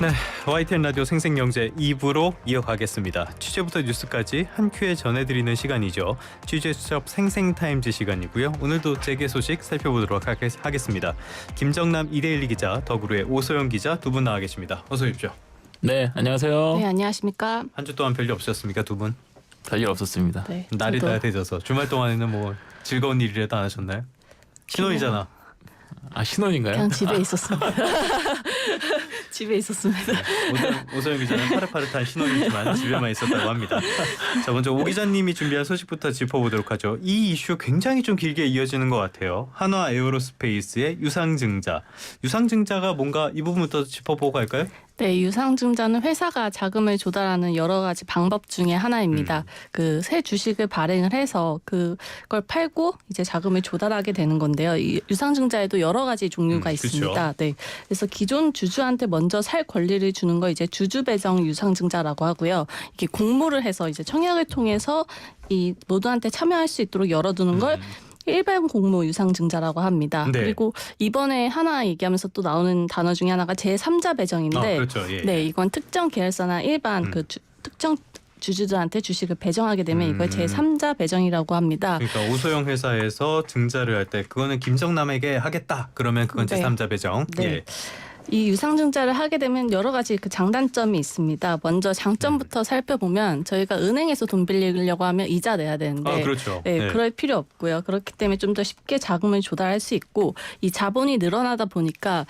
네, YTN 라디오 생생경제 2부로 이어가겠습니다. 취재부터 뉴스까지 한 큐에 전해드리는 시간이죠. 취재 수첩 생생타임즈 시간이고요. 오늘도 재계 소식 살펴보도록 하겠습니다. 김정남 이데일리 기자, 더구로의 오소영 기자 두 분 나와 계십니다. 어서 오십시오. 네, 안녕하세요. 네, 안녕하십니까. 한 주 동안 별일 없으셨습니까, 두 분? 별일 없었습니다. 네, 날이 저도. 따뜻해져서 주말 동안에는 뭐 즐거운 일이라도 안 하셨나요? 신혼이잖아. 아, 신혼인가요? 그냥 집에 있었습니다. 집에 있었습니다. 오소영 기자는 파릇파릇한 신혼이지만 집에만 있었다고 합니다. 자, 먼저 오 기자님이 준비한 소식부터 짚어보도록 하죠. 이 이슈 굉장히 좀 길게 이어지는 것 같아요. 한화 에어로스페이스의 유상증자. 유상증자가 뭔가 이 부분부터 짚어보고 갈까요? 네, 유상증자는 회사가 자금을 조달하는 여러 가지 방법 중에 하나입니다. 그 새 주식을 발행을 해서 그걸 팔고 이제 자금을 조달하게 되는 건데요. 이 유상증자에도 여러 가지 종류가 있습니다. 그쵸. 네, 그래서 기존 주주한테 먼저 살 권리를 주는 거 이제 주주 배정 유상증자라고 하고요. 이게 공모를 해서 이제 청약을 통해서 이 모두한테 참여할 수 있도록 열어두는 걸 일반 공모 유상증자라고 합니다. 네. 그리고 이번에 하나 얘기하면서 또 나오는 단어 중에 하나가 제3자 배정인데 그렇죠. 예. 네, 이건 특정 계열사나 일반 특정 주주들한테 주식을 배정하게 되면 이걸 제3자 배정이라고 합니다. 그러니까 오소영 회사에서 증자를 할 때 그거는 김정남에게 하겠다. 그러면 그건 네. 제3자 배정. 네. 예. 이 유상증자를 하게 되면 여러 가지 그 장단점이 있습니다. 먼저 장점부터 살펴보면 저희가 은행에서 돈 빌리려고 하면 이자 내야 되는데 그렇죠. 네, 그럴 필요 없고요. 그렇기 때문에 좀 더 쉽게 자금을 조달할 수 있고 이 자본이 늘어나다 보니까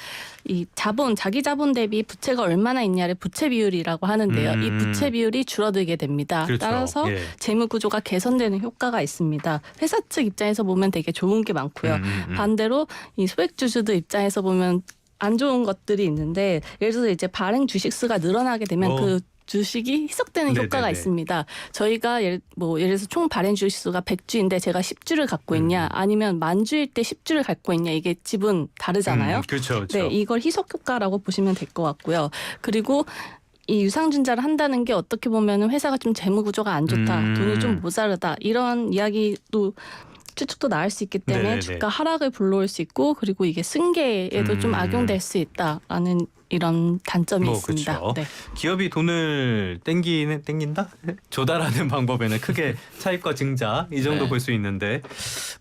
이 자본, 자기 자본 대비 부채가 얼마나 있냐를 부채 비율이라고 하는데요. 이 부채 비율이 줄어들게 됩니다. 그렇죠. 따라서 예. 재무 구조가 개선되는 효과가 있습니다. 회사 측 입장에서 보면 되게 좋은 게 많고요. 반대로 이 소액 주주들 입장에서 보면 안 좋은 것들이 있는데 예를 들어서 이제 발행 주식 수가 늘어나게 되면 그 주식이 희석되는 효과가 네네네. 있습니다. 저희가 예를 들어서 총 발행 주식 수가 100주인데 제가 10주를 갖고 있냐 아니면 만주일 때 10주를 갖고 있냐 이게 지분 다르잖아요. 그렇죠. 그렇죠. 네, 이걸 희석 효과라고 보시면 될 것 같고요. 그리고 이 유상증자를 한다는 게 어떻게 보면 회사가 좀 재무 구조가 안 좋다, 돈이 좀 모자르다 이런 이야기도 추측도 나올 수 있기 때문에 네네네. 주가 하락을 불러올 수 있고 그리고 이게 승계에도 좀 악용될 수 있다라는 이런 단점이 있습니다. 그렇죠. 네. 기업이 돈을 땡긴다? 조달하는 방법에는 크게 차입과 증자 이 정도 네. 볼 수 있는데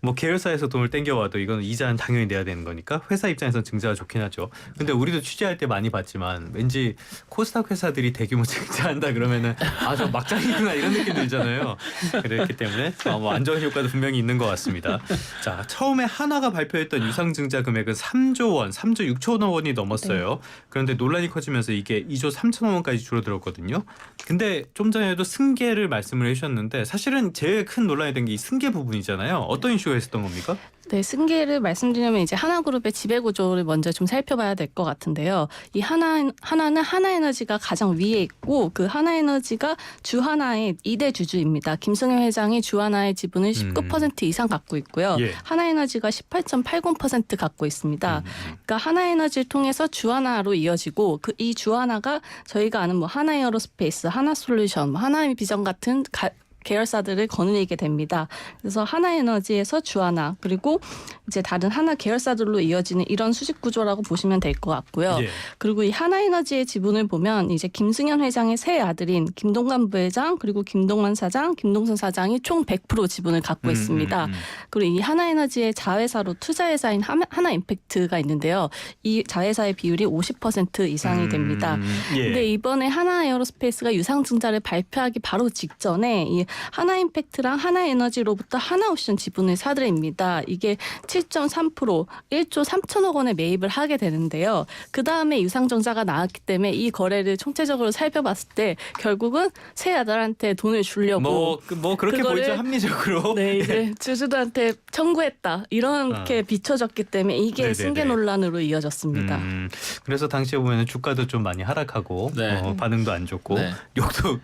뭐 계열사에서 돈을 땡겨와도 이건 이자는 당연히 내야 되는 거니까 회사 입장에서는 증자가 좋긴 하죠. 근데 우리도 취재할 때 많이 봤지만 왠지 코스닥 회사들이 대규모 증자한다 그러면은 저 막장이구나 이런 느낌 들잖아요. 그렇기 때문에 뭐 안 좋은 효과도 분명히 있는 것 같습니다. 자, 처음에 하나가 발표했던 유상증자 금액은 3조 원, 3조 6천억 원이 넘었어요. 그런데 논란이 커지면서 이게 2조 3천억 원까지 줄어들었거든요. 근데 좀 전에도 승계를 말씀을 해주셨는데 사실은 제일 큰 논란이 된 게 이 승계 부분이잖아요. 어떤 이슈가 있었던 겁니까? 네, 승계를 말씀드리면 이제 하나그룹의 지배 구조를 먼저 좀 살펴봐야 될 것 같은데요. 이 하나는 하나에너지가 가장 위에 있고 그 하나에너지가 주하나의 2대 주주입니다. 김승현 회장이 주하나의 지분을 19% 이상 갖고 있고요. 예. 하나에너지가 18.80% 갖고 있습니다. 그러니까 하나에너지를 통해서 주하나로 이어지고 그 이 주하나가 저희가 아는 뭐 하나에어로스페이스, 하나솔루션, 뭐 하나비전 같은 계열사들을 거느리게 됩니다. 그래서 하나에너지에서 주하나 그리고 이제 다른 하나 계열사들로 이어지는 이런 수직 구조라고 보시면 될 것 같고요. 예. 그리고 이 하나에너지의 지분을 보면 이제 김승현 회장의 세 아들인 김동관 부회장 그리고 김동완 사장, 김동선 사장이 총 100% 지분을 갖고 있습니다. 그리고 이 하나에너지의 자회사로 투자회사인 하나임팩트가 있는데요. 이 자회사의 비율이 50% 이상이 됩니다. 예. 근데 이번에 하나에어로스페이스가 유상증자를 발표하기 바로 직전에 이 하나임팩트랑 하나에너지로부터 하나옵션 지분을 사들입니다. 이게 7.3% 1조 3천억 원에 매입을 하게 되는데요. 그다음에 유상증자가 나왔기 때문에 이 거래를 총체적으로 살펴봤을 때 결국은 새 아들한테 돈을 주려고 뭐 그렇게 보이죠, 합리적으로. 네, 이제 주주들한테 청구했다 이렇게 비춰졌기 때문에 이게 네네네. 승계 논란으로 이어졌습니다. 그래서 당시에 보면 주가도 좀 많이 하락하고 네. 반응도 안 좋고 네. 욕도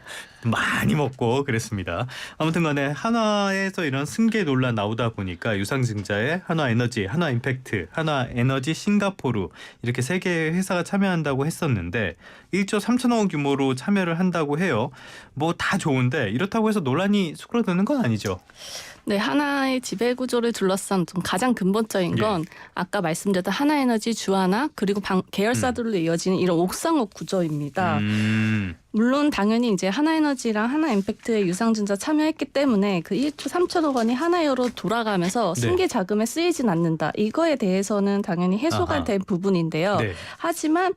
많이 먹고 그랬습니다. 아무튼 간에 한화에서 이런 승계 논란 나오다 보니까 유상증자에 한화에너지, 한화임팩트, 한화에너지 싱가포르 이렇게 세 개의 회사가 참여한다고 했었는데 1조 3천억 원 규모로 참여를 한다고 해요. 뭐 다 좋은데 이렇다고 해서 논란이 수그러드는 건 아니죠. 네, 하나의 지배 구조를 둘러싼 좀 가장 근본적인 건 아까 말씀드렸던 하나에너지, 주하나 그리고 계열사들로 이어지는 이런 옥상옥 구조입니다. 물론 당연히 이제 하나에너지랑 하나임팩트의 유상증자 참여했기 때문에 그 1조 3천억 원이 하나여로 돌아가면서 승계 자금에 쓰이진 않는다. 이거에 대해서는 당연히 해소가 된 부분인데요. 네. 하지만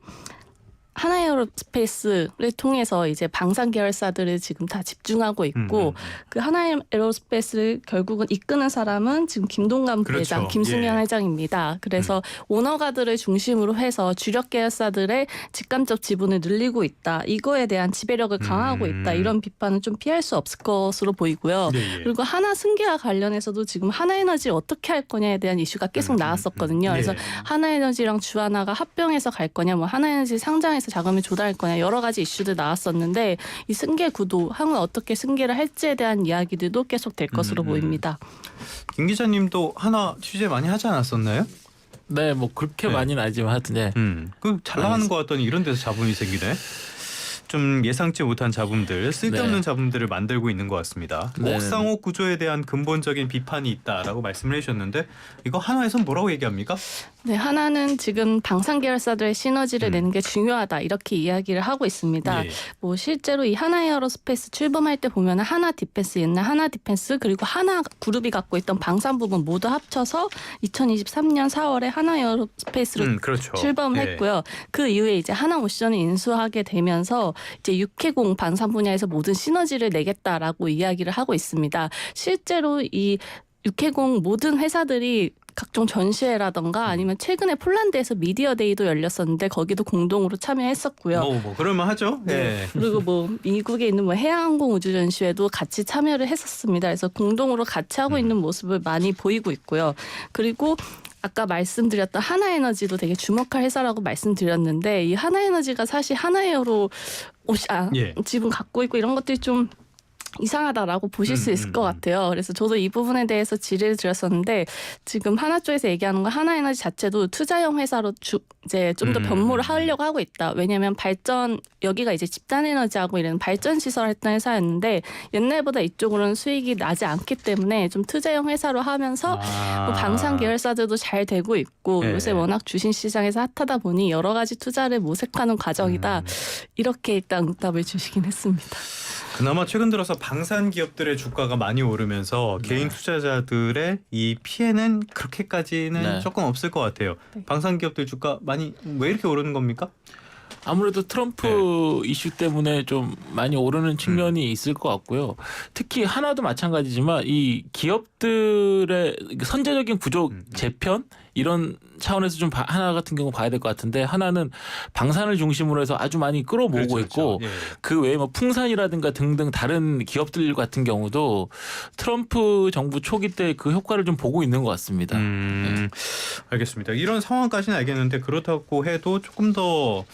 하나에어로스페이스를 통해서 이제 방산 계열사들을 지금 다 집중하고 있고 그 하나에어로스페이스를 결국은 이끄는 사람은 지금 김동관 부회장, 그렇죠. 김승현 회장입니다. 그래서 오너가들을 중심으로 해서 주력 계열사들의 직간접 지분을 늘리고 있다. 이거에 대한 지배력을 강화하고 있다. 이런 비판은 좀 피할 수 없을 것으로 보이고요. 그리고 하나 승계와 관련해서도 지금 하나에너지를 어떻게 할 거냐에 대한 이슈가 계속 나왔었거든요. 그래서 하나에너지랑 주하나가 합병해서 갈 거냐, 뭐 하나에너지 상장해서 자금을 조달할 거냐 여러 가지 이슈들 나왔었는데 이 승계 구도, 향후 어떻게 승계를 할지에 대한 이야기들도 계속 될 것으로 보입니다. 김 기자님도 하나 취재 많이 하지 않았었나요? 네, 뭐 그렇게 많이는 아니지만 하여튼 잘 나가는 것 같더니 이런 데서 자본이 생기네. 좀 예상치 못한 자본들, 쓸데없는 자본들을 만들고 있는 것 같습니다. 옥상옥 구조에 대한 근본적인 비판이 있다라고 말씀을 해주셨는데 이거 하나에선 뭐라고 얘기합니까? 네, 하나는 지금 방산 계열사들의 시너지를 내는 게 중요하다 이렇게 이야기를 하고 있습니다. 뭐 실제로 이 하나에어로스페이스 출범할 때 보면 하나 디펜스, 옛날 하나 디펜스 그리고 하나 그룹이 갖고 있던 방산 부분 모두 합쳐서 2023년 4월에 하나에어로스페이스로 출범했고요. 그 이후에 이제 하나오션을 인수하게 되면서 이제 육해공 방산 분야에서 모든 시너지를 내겠다라고 이야기를 하고 있습니다. 실제로 이 육해공 모든 회사들이 각종 전시회라던가 아니면 최근에 폴란드에서 미디어데이도 열렸었는데 거기도 공동으로 참여했었고요. 뭐 그럴만 하죠. 네. 그리고 뭐 미국에 있는 뭐 해양항공 우주 전시회도 같이 참여를 했었습니다. 그래서 공동으로 같이 하고 있는 모습을 많이 보이고 있고요. 그리고 아까 말씀드렸던 하나에너지도 되게 주목할 회사라고 말씀드렸는데 이 하나에너지가 사실 하나에어로 지분 갖고 있고 이런 것들이 좀 이상하다라고 보실 수 있을 것 같아요. 그래서 저도 이 부분에 대해서 질의를 드렸었는데 지금 하나 쪽에서 얘기하는 건 하나에너지 자체도 투자형 회사로 이제 좀 더 변모를 하려고 하고 있다. 왜냐하면 여기가 이제 집단에너지하고 이런 발전 시설 했던 회사였는데 옛날보다 이쪽으로는 수익이 나지 않기 때문에 좀 투자형 회사로 하면서 뭐 방산 계열사들도 잘 되고 있고 요새 워낙 주식 시장에서 핫하다 보니 여러 가지 투자를 모색하는 과정이다. 이렇게 일단 응답을 주시긴 했습니다. 그나마 최근 들어서 방산 기업들의 주가가 많이 오르면서 개인 투자자들의 이 피해는 그렇게까지는 조금 없을 것 같아요. 방산 기업들 주가 많이 왜 이렇게 오르는 겁니까? 아무래도 트럼프 이슈 때문에 좀 많이 오르는 측면이 있을 것 같고요. 특히 하나도 마찬가지지만 이 기업들의 선제적인 구조 재편 이런 차원에서 좀 하나 같은 경우 봐야 될 것 같은데 하나는 방산을 중심으로 해서 아주 많이 끌어모으고 있고 그 외에 뭐 풍산이라든가 등등 다른 기업들 같은 경우도 트럼프 정부 초기 때 그 효과를 좀 보고 있는 것 같습니다. 알겠습니다. 이런 상황까지는 알겠는데 그렇다고 해도 조금 더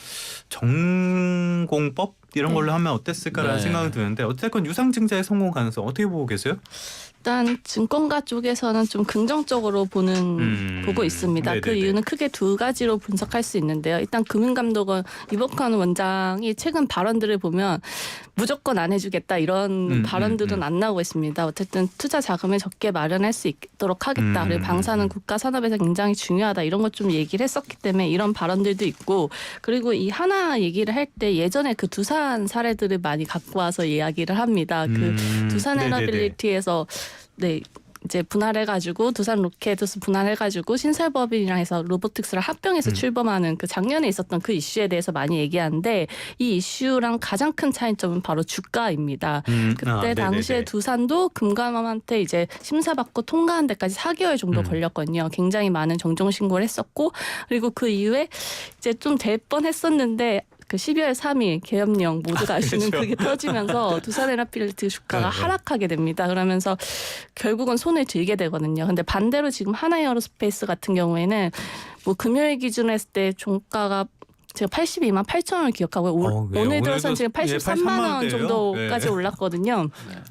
정공법 이런 걸로 하면 어땠을까라는 생각이 드는데 어쨌건 유상증자의 성공 가능성 어떻게 보고 계세요? 일단 증권가 쪽에서는 좀 긍정적으로 보고 있습니다. 그 이유는 크게 두 가지로 분석할 수 있는데요. 일단 금융감독원 이복환 원장이 최근 발언들을 보면 무조건 안 해주겠다 이런 발언들은 안 나오고 있습니다. 어쨌든 투자 자금을 적게 마련할 수 있도록 하겠다. 그리고 방사는 국가 산업에서 굉장히 중요하다. 이런 것 좀 얘기를 했었기 때문에 이런 발언들도 있고 그리고 이 하나 얘기를 할 때 예전에 그 두산 사례들을 많이 갖고 와서 이야기를 합니다. 그 두산 에너빌리티에서 이제 분할해가지고 두산 로켓스 분할해가지고 신설법인이랑 해서 로보틱스를 합병해서 출범하는 그 작년에 있었던 그 이슈에 대해서 많이 얘기하는데 이 이슈랑 가장 큰 차이점은 바로 주가입니다. 그때 당시에 두산도 금감원한테 이제 심사받고 통과한 데까지 4개월 정도 걸렸거든요. 굉장히 많은 정정 신고를 했었고 그리고 그 이후에 이제 좀 될 뻔했었는데 그 12월 3일 계엄령 모두가 아시는 그게 터지면서 두산에너빌리티 주가가 하락하게 됩니다. 그러면서 결국은 손을 들게 되거든요. 근데 반대로 지금 하나에어로스페이스 같은 경우에는 뭐 금요일 기준으로 했을 때 종가가 제가 82만 8천 원을 기억하고요. 오늘 들어서는 지금 83만 원 정도까지 올랐거든요.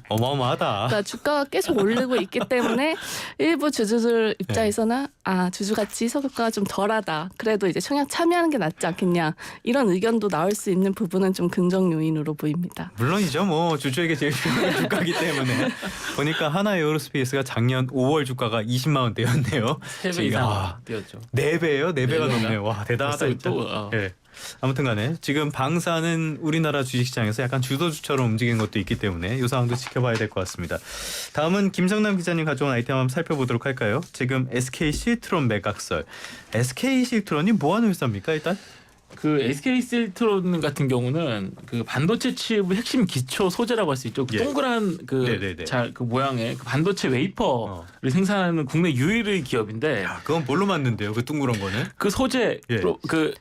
어마어마하다. 그러니까 주가가 계속 오르고 있기 때문에 일부 주주들 입장에서는 주주가치 희석효과가 좀 덜하다. 그래도 이제 청약 참여하는 게 낫지 않겠냐. 이런 의견도 나올 수 있는 부분은 좀 긍정 요인으로 보입니다. 물론이죠. 뭐 주주에게 제일 중요한 주가이기 때문에 보니까 하나 에어로스페이스가 작년 5월 주가가 20만 원대였네요. 3배 이상 뛰었죠. 4배예요? 4배가 네 배가? 넘네요. 와 대단하다 벌써 진짜. 또, 예. 아무튼간에 지금 방사는 우리나라 주식시장에서 약간 주도주처럼 움직이는 것도 있기 때문에 이 상황도 지켜봐야 될 것 같습니다. 다음은 김정남 기자님 가져온 아이템 한번 살펴보도록 할까요? 지금 SK 실트론 매각설. SK 실트론이 뭐 하는 회사입니까 일단? 그 SK 실트론 같은 경우는 그 반도체 칩의 핵심 기초 소재라고 할 수 있죠. 그 예. 동그란 네네네. 그 모양의 그 반도체 웨이퍼를 생산하는 국내 유일의 기업인데 야, 그건 뭘로 만든대요? 그 둥그런 거는? 그 소재 예. 그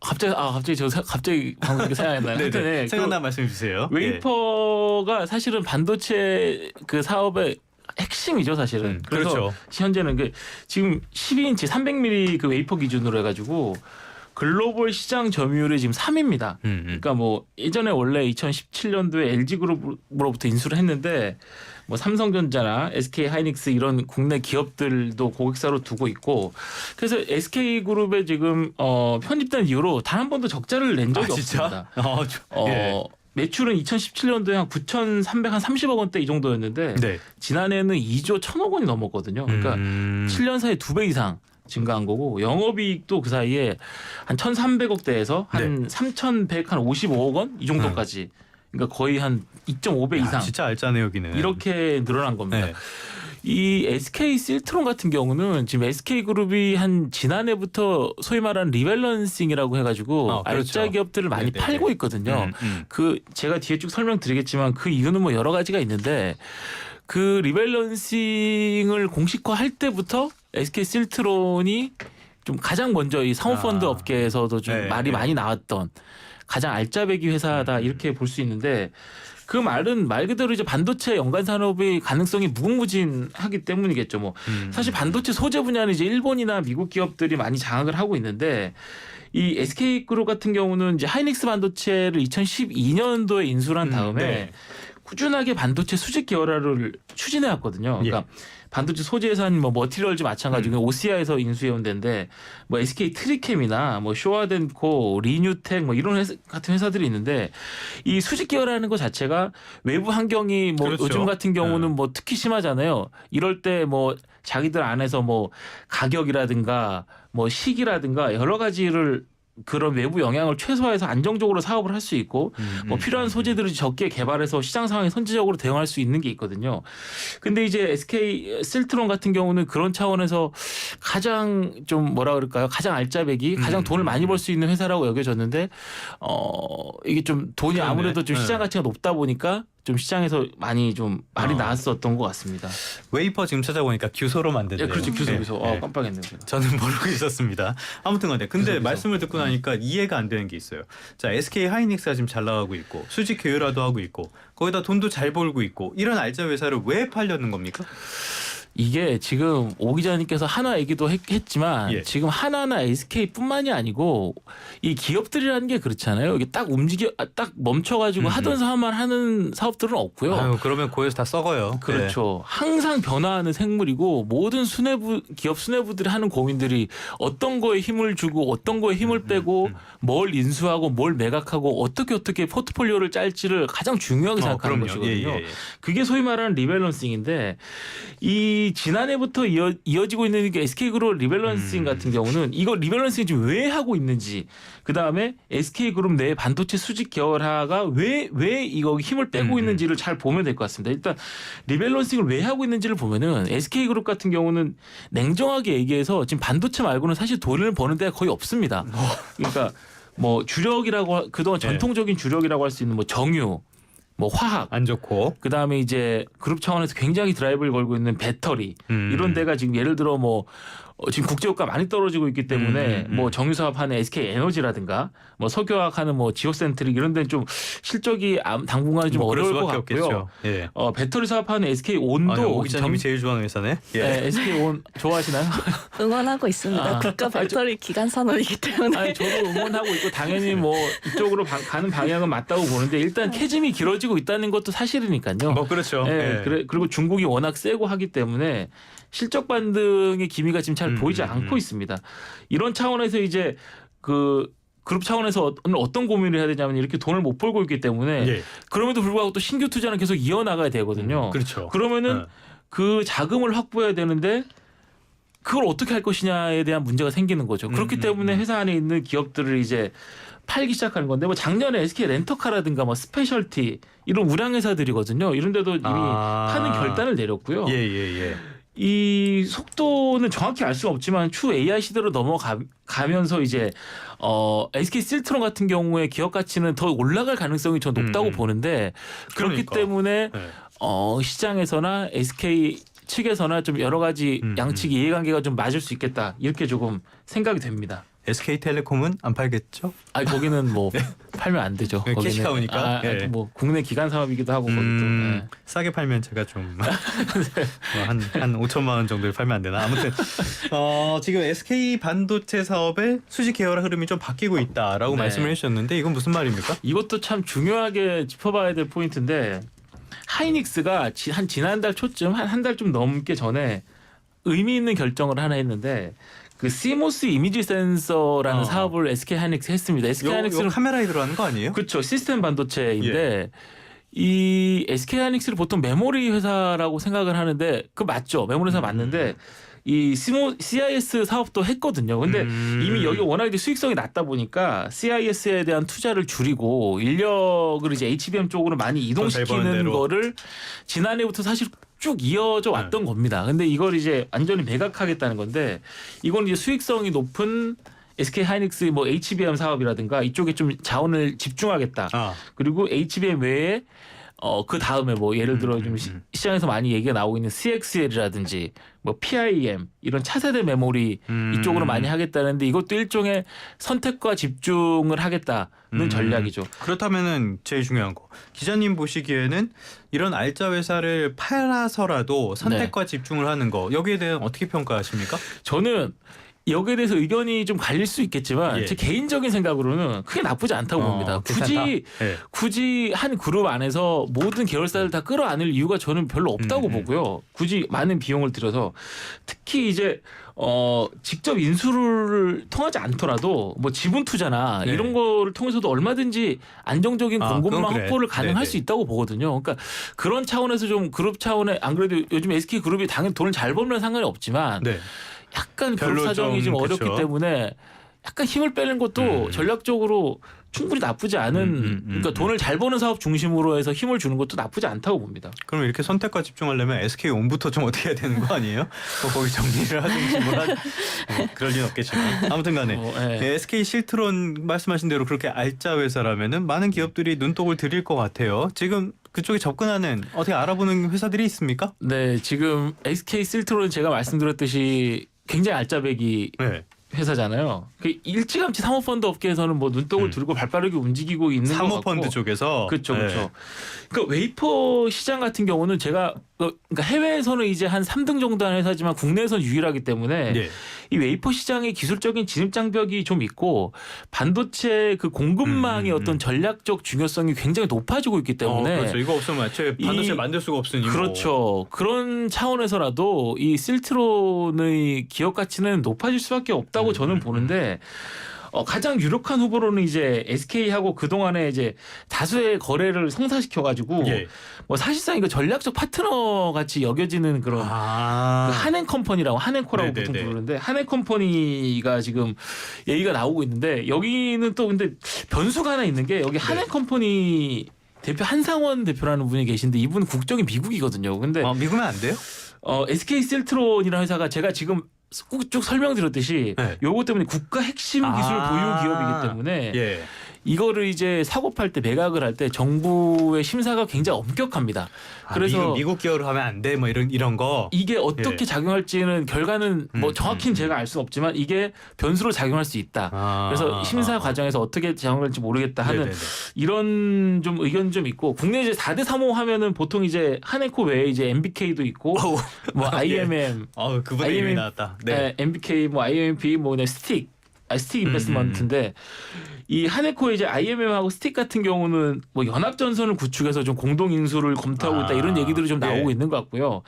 갑자기 방금 그 생각났나요? 하여튼 네, 생각나 말씀해 주세요. 웨이퍼가 사실은 반도체 그 사업의 핵심이죠, 사실은. 그래서 그렇죠. 현재는 그 지금 12인치 300mm 그 웨이퍼 기준으로 해가지고 글로벌 시장 점유율이 지금 3위입니다. 그러니까 뭐 예전에 원래 2017년도에 LG그룹으로부터 인수를 했는데 뭐 삼성전자나 SK 하이닉스 이런 국내 기업들도 고객사로 두고 있고 그래서 SK그룹에 지금 편입된 이후로 단 한 번도 적자를 낸 적이 없습니다. 예. 매출은 2017년도에 한 9,330억 원대 이 정도였는데 네. 지난해는 2조 1,000억 원이 넘었거든요. 그러니까 7년 사이에 2배 이상 증가한 거고 영업이익도 그 사이에 한 1,300억대에서 한 3,155억 원 이 정도까지 그러니까 거의 한 2.5배 이상 진짜 알짜네요 여기는. 이렇게 늘어난 겁니다. 네. 이 SK 실트론 같은 경우는 지금 SK그룹이 한 지난해부터 소위 말하는 리밸런싱이라고 해가지고 그렇죠. 알짜 기업들을 많이 네네네. 팔고 있거든요. 그 제가 뒤에 쭉 설명드리겠지만 그 이유는 뭐 여러 가지가 있는데 그 리밸런싱을 공식화할 때부터 SK 실트론이 좀 가장 먼저 이 사모펀드 업계에서도 좀 말이 많이 나왔던 가장 알짜배기 회사다 이렇게 볼 수 있는데 그 말은 말 그대로 이제 반도체 연관 산업의 가능성이 무궁무진하기 때문이겠죠. 뭐 사실 반도체 소재 분야는 이제 일본이나 미국 기업들이 많이 장악을 하고 있는데 이 SK그룹 같은 경우는 이제 하이닉스 반도체를 2012년도에 인수를 한 다음에 꾸준하게 반도체 수직 계열화를 추진해 왔거든요. 그러니까 반도체 소재 회사는 뭐 머티리얼즈 마찬가지고 오시아에서 인수해온 데인데 뭐 SK 트리캠이나 뭐 쇼와덴코, 리뉴텍 뭐 이런 같은 회사들이 있는데 이 수직 계열화하는 것 자체가 외부 환경이 뭐 그렇죠. 요즘 같은 경우는 뭐 특히 심하잖아요. 이럴 때 뭐 자기들 안에서 뭐 가격이라든가 뭐 시기라든가 여러 가지를 그런 외부 영향을 최소화해서 안정적으로 사업을 할 수 있고 뭐 필요한 소재들을 적게 개발해서 시장 상황에 선제적으로 대응할 수 있는 게 있거든요. 근데 이제 SK 실트론 같은 경우는 그런 차원에서 가장 좀 뭐라 그럴까요? 가장 알짜배기, 가장 돈을 많이 벌 수 있는 회사라고 여겨졌는데 이게 좀 돈이 그러네. 아무래도 좀 시장 가치가 높다 보니까 좀 시장에서 많이 좀 말이 나왔었던 것 같습니다. 웨이퍼 지금 찾아보니까 규소로 만든대요. 예, 그렇죠. 규소. 네. 깜빡했네요. 제가. 저는 모르고 있었습니다. 아무튼간에 근데 규소. 말씀을 듣고 나니까 이해가 안 되는 게 있어요. 자 SK 하이닉스가 지금 잘 나가고 있고 수직 계열화도 하고 있고 거기다 돈도 잘 벌고 있고 이런 알짜 회사를 왜 팔려는 겁니까? 이게 지금 오 기자님께서 하나 얘기도 했지만 예. 지금 하나나 SK뿐만이 아니고 이 기업들이라는 게 그렇잖아요. 이게 딱 딱 멈춰가지고 하던 사업만 하는 사업들은 없고요. 아유, 그러면 고에서 다 썩어요. 그렇죠. 항상 변화하는 생물이고 모든 기업 수뇌부들이 하는 고민들이 어떤 거에 힘을 주고 어떤 거에 힘을 빼고 뭘 인수하고 뭘 매각하고 어떻게 포트폴리오를 짤지를 가장 중요하게 생각하는 그럼요. 것이거든요. 예. 그게 소위 말하는 리밸런싱인데 이 지난해부터 이어지고 있는 게 SK그룹 리밸런싱 같은 경우는 이거 리밸런싱 지금 왜 하고 있는지 그다음에 SK그룹 내 반도체 수직 계열화가 왜 이거 힘을 빼고 있는지를 잘 보면 될 것 같습니다. 일단 리밸런싱을 왜 하고 있는지를 보면은 SK그룹 같은 경우는 냉정하게 얘기해서 지금 반도체 말고는 사실 돈을 버는 데가 거의 없습니다. 그러니까 뭐 주력이라고 그동안 전통적인 주력이라고 할 수 있는 뭐 정유 뭐 화학 안 좋고 그다음에 이제 그룹 차원에서 굉장히 드라이브를 걸고 있는 배터리 이런 데가 지금 예를 들어 뭐 지금 국제유가 많이 떨어지고 있기 때문에 뭐 정유 사업하는 SK 에너지라든가 뭐 석유화학하는 뭐 지오센트릭 이런 데는 좀 실적이 당분간 좀 뭐 그럴 어려울 것 수밖에 같고요. 없겠죠. 예. 배터리 사업하는 SK 온도 오 기자님이 제일 좋아하는 회사네. SK 온 좋아하시나요? 응원하고 있습니다. 국가 배터리 기간 산업이기 때문에. 아니 저도 응원하고 있고 당연히 뭐 이쪽으로 가는 방향은 맞다고 보는데 일단 캐즘이 길어지고 이어지고 있다는 것도 사실이니까요. 뭐 그렇죠. 예, 그리고 중국이 워낙 세고 하기 때문에 실적 반등의 기미가 지금 잘 보이지 않고 있습니다. 이런 차원에서 이제 그 그룹 차원에서 어떤 고민을 해야 되냐면 이렇게 돈을 못 벌고 있기 때문에 예. 그럼에도 불구하고 또 신규 투자는 계속 이어나가야 되거든요. 그렇죠. 그러면은 그 자금을 확보해야 되는데 그걸 어떻게 할 것이냐에 대한 문제가 생기는 거죠. 그렇기 때문에 회사 안에 있는 기업들을 이제 팔기 시작하는 건데 뭐 작년에 SK 렌터카라든가 뭐 스페셜티 이런 우량 회사들이거든요. 이런 데도 이미 파는 결단을 내렸고요. 예. 이 속도는 정확히 알 수가 없지만 추 AI 시대로 넘어가면서 이제 SK 실트론 같은 경우에 기업 가치는 더 올라갈 가능성이 저 높다고 보는데 그렇기 그러니까. 때문에 네. 시장에서나 SK 측에서나 좀 여러 가지 양측 이해관계가 좀 맞을 수 있겠다 이렇게 조금 생각이 됩니다. SK텔레콤은 안 팔겠죠? 아 거기는 뭐 팔면 안 되죠. 네, 거기는 캐시카우니까. 예. 뭐 국내 기관 사업이기도 하고 거기도. 네. 싸게 팔면 제가 좀 한 5천만 원 정도에 팔면 안 되나? 아무튼 지금 SK 반도체 사업의 수직 계열화 흐름이 좀 바뀌고 있다라고 네. 말씀을 해주셨는데 이건 무슨 말입니까? 이것도 참 중요하게 짚어봐야 될 포인트인데 하이닉스가 지난달 초쯤 한 달 좀 넘게 전에 의미 있는 결정을 하나 했는데 그 CMOS 이미지 센서라는 사업을 SK 하이닉스 했습니다. SK 하이닉스는 카메라에 들어가는 거 아니에요? 그렇죠. 시스템 반도체인데 이 SK 하이닉스를 보통 메모리 회사라고 생각을 하는데 그 맞죠. 메모리 회사 맞는데 이 CIS 사업도 했거든요. 근데 이미 여기 워낙 이제 수익성이 낮다 보니까 CIS에 대한 투자를 줄이고 인력을 이제 HBM 쪽으로 많이 이동시키는 거를 지난해부터 사실 쭉 이어져 왔던 겁니다. 근데 이걸 이제 완전히 매각하겠다는 건데 이건 이제 수익성이 높은 SK 하이닉스 뭐 HBM 사업이라든가 이쪽에 좀 자원을 집중하겠다. 그리고 HBM 외에 그 다음에 뭐 예를 들어 좀 시장에서 많이 얘기가 나오고 있는 CXL이라든지 뭐 PIM 이런 차세대 메모리 이쪽으로 많이 하겠다는데 이것도 일종의 선택과 집중을 하겠다는 전략이죠. 그렇다면은 제일 중요한 거 기자님 보시기에는 이런 알짜 회사를 팔아서라도 선택과 집중을 하는 거 여기에 대해 어떻게 평가하십니까? 저는 여기에 대해서 의견이 좀 갈릴 수 있겠지만 제 개인적인 생각으로는 크게 나쁘지 않다고 봅니다. 굳이 한 그룹 안에서 모든 계열사를 다 끌어안을 이유가 저는 별로 없다고 보고요. 굳이 많은 비용을 들여서 특히 이제 직접 인수를 통하지 않더라도 뭐 지분 투자나 이런 거를 통해서도 얼마든지 안정적인 공급망 확보를 가능할 수 있다고 보거든요. 그러니까 그런 차원에서 좀 그룹 차원에 안 그래도 요즘 SK 그룹이 당연히 돈을 잘 벌면 상관이 없지만 약간 그룹 사정이 좀 어렵기 때문에 약간 힘을 빼는 것도 전략적으로 충분히 나쁘지 않은 그러니까 돈을 잘 버는 사업 중심으로 해서 힘을 주는 것도 나쁘지 않다고 봅니다. 그럼 이렇게 선택과 집중하려면 SK온부터 좀 어떻게 해야 되는 거 아니에요? 거기 정리를 하든지 그럴 리는 없겠지만 아무튼 간에 SK 실트론 말씀하신 대로 그렇게 알짜 회사라면은 많은 기업들이 눈독을 들일 것 같아요. 지금 그쪽에 접근하는 어떻게 알아보는 회사들이 있습니까? 네, 지금 SK 실트론은 제가 말씀드렸듯이 굉장히 알짜배기 회사잖아요. 그 일찌감치 사모펀드 업계에서는 뭐 눈독을 들고 발빠르게 움직이고 있는 것 같고 사모펀드 쪽에서 그렇죠. 그러니까 웨이퍼 시장 같은 경우는 제가 그러니까 해외에서는 이제 한 3등 정도 하는 회사지만 국내에서는 유일하기 때문에 이 웨이퍼 시장의 기술적인 진입 장벽이 좀 있고 반도체 그 공급망의 어떤 전략적 중요성이 굉장히 높아지고 있기 때문에 그렇죠. 이거 없으면 애초에 반도체 만들 수가 없으니 그렇죠. 그런 차원에서라도 이 실트론의 기업 가치는 높아질 수밖에 없다고 저는 보는데 가장 유력한 후보로는 이제 SK하고 그동안에 이제 다수의 거래를 성사시켜가지고 뭐 사실상 이거 전략적 파트너 같이 여겨지는 그런 그 한앤컴퍼니라고 한앤코라고 보통 부르는데 한앤컴퍼니가 지금 얘기가 나오고 있는데 여기는 또 근데 변수가 하나 있는 게 여기 한앤컴퍼니 대표 한상원 대표라는 분이 계신데 이분 국적이 미국이거든요. 근데 미국은 안 돼요? SK 실트론이라는 회사가 제가 지금 쭉 설명드렸듯이 요거 때문에 국가 핵심 기술 보유 기업이기 때문에 이거를 이제 사고 팔 때 매각을 할 때 정부의 심사가 굉장히 엄격합니다. 그래서 미국 기업으로 하면 안 돼 뭐 이런 거 이게 어떻게 작용할지는 결과는 뭐 정확히는 제가 알 수는 없지만 이게 변수로 작용할 수 있다. 그래서 심사 과정에서 어떻게 작용할지 모르겠다 하는 이런 좀 의견 좀 있고 국내 이제 4대 3호 하면은 보통 이제 한에코 외에 이제 MBK도 있고 뭐 IMM 그분의 이름이 나왔다. MBK 뭐 IMP 뭐 그냥 스틱 스틱 인베스트먼트인데 이 하네코의 이제 IMM하고 스틱 같은 경우는 뭐 연합 전선을 구축해서 좀 공동 인수를 검토하고 있다 이런 얘기들이 좀 나오고 예. 있는 것 같고요.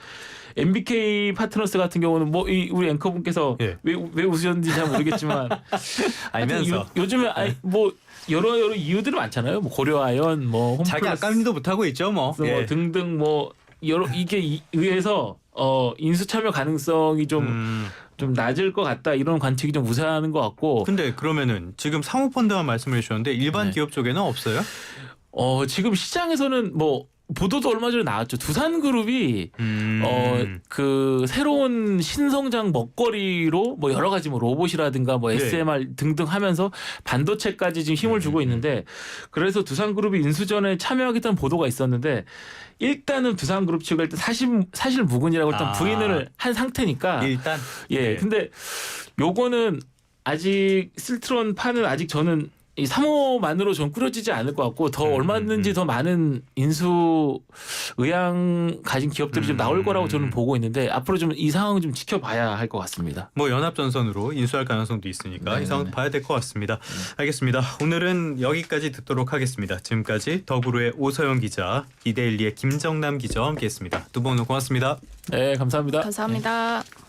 MBK 파트너스 같은 경우는 뭐 우리 앵커분께서 예. 왜 웃으셨는지 잘 모르겠지만 알면서 요즘에 뭐 여러 이유들이 많잖아요. 뭐 고려아연, 뭐 홈플러스, 자기 아까운도 못 하고 있죠, 뭐. 뭐 예. 등등 뭐 여러 이게 의해서 인수 참여 가능성이 좀 낮을 것 같다 이런 관측이 좀 우세하는 것 같고. 근데 그러면은 지금 사모펀드만 말씀을 해주셨는데 일반 네. 기업 쪽에는 없어요? 지금 시장에서는 뭐 보도도 얼마 전에 나왔죠. 두산그룹이 그 새로운 신성장 먹거리로 뭐 여러 가지 뭐 로봇이라든가 뭐 네. SMR 등등 하면서 반도체까지 지금 힘을 주고 있는데 그래서 두산그룹이 인수전에 참여하겠다는 보도가 있었는데 일단은 두산그룹 측은 일단 사실 무근이라고 일단 부인을 한 상태니까 일단 예. 근데 요거는 아직 실트론 판은 아직 저는 이 3호만으로 좀 꾸려지지 않을 것 같고 더 얼마든지 더 많은 인수 의향 가진 기업들이 좀 나올 거라고 저는 보고 있는데 앞으로 좀 이 상황을 좀 지켜봐야 할 것 같습니다. 뭐 연합전선으로 인수할 가능성도 있으니까 이 상황 봐야 될 것 같습니다. 알겠습니다. 오늘은 여기까지 듣도록 하겠습니다. 지금까지 더구로의 오서영 기자, 이데일리의 김정남 기자와 함께했습니다. 두 분 오늘 고맙습니다. 네, 감사합니다. 감사합니다.